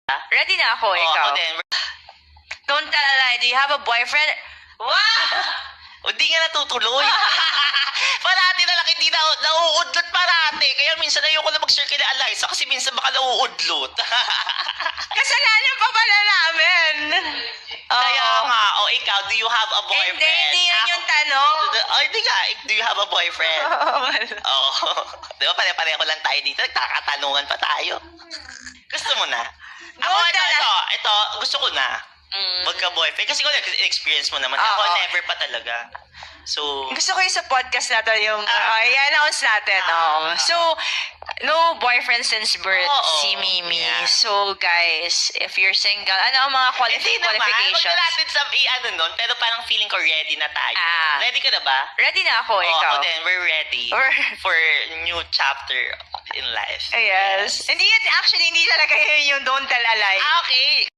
Ready na ako, ikaw. Ako din. Don't tell a lie. Do you have a boyfriend? Wow! Hindi nga natutuloy. Parati na lang hindi nauudlot parati. Kaya minsan ayoko na mag-share kay Eliza kasi minsan baka nauudlot. Kasalanan pa pala namin. Kaya nga, ikaw, do you have a boyfriend? Hindi yun yung tanong. Hindi nga, do you have a boyfriend? Di ba pare-pareho lang tayo dito? Nagkakatanungan pa tayo. Gusto mo na? Ako, ito, gusto ko na. Magka-boyfriend. Kasi kung experience mo naman. Ako, never pa talaga. So, gusto ko yung sa podcast natin yung i-announce natin. So, no boyfriend since birth, si Mimi. Yeah. So, guys, if you're single, ano ang mga qualifications? Huwag na natin sa nun, pero parang feeling ko ready na tayo. Ready ka na ba? Ready na ako, ikaw. Ako din, we're ready for new chapter in life. Yes. Hindi talaga yun yung don't tell a lie. Okay.